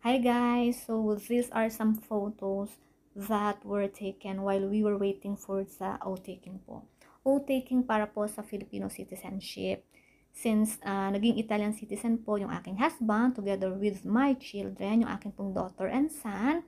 Hi guys, so these are some photos that were taken while we were waiting for sa O-taking po. O-taking para po sa Filipino citizenship. Since naging Italian citizen po yung aking husband together with my children, yung aking pong daughter and son.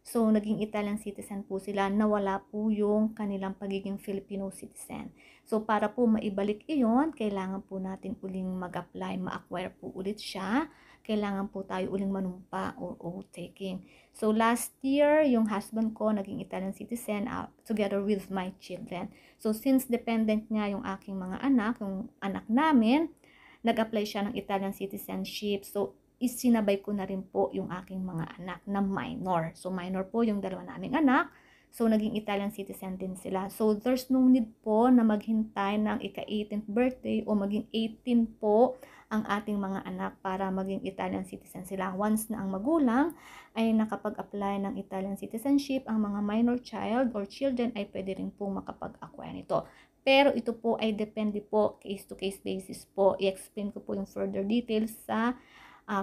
So, naging Italian citizen po sila, nawala po yung kanilang pagiging Filipino citizen. So, para po maibalik iyon, kailangan po natin uling mag-apply, ma-acquire po ulit siya. Kailangan po tayo uling manumpa or O-taking. So, last year, yung husband ko naging Italian citizen together with my children. So, since dependent niya yung aking mga anak, yung anak namin, nag-apply siya ng Italian citizenship. So, isinabay ko na rin po yung aking mga anak na minor. So, minor po yung dalawa naming anak. So, naging Italian citizen din sila. So, there's no need po na maghintay ng ika-18th birthday o maging 18 po ang ating mga anak para maging Italian citizen sila. Once na ang magulang ay nakapag-apply ng Italian citizenship, ang mga minor child or children ay pwede rin po makapag-acquire nito. Pero ito po ay depende po, case-to-case basis po. I-explain ko po yung further details sa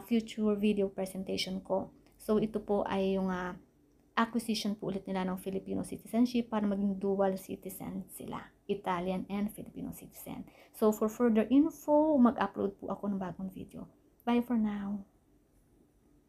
future video presentation ko. So, ito po ay yung acquisition po ulit nila ng Filipino citizenship para maging dual citizen sila. Italian and Filipino citizen. So, for further info, mag-upload po ako ng bagong video. Bye for now!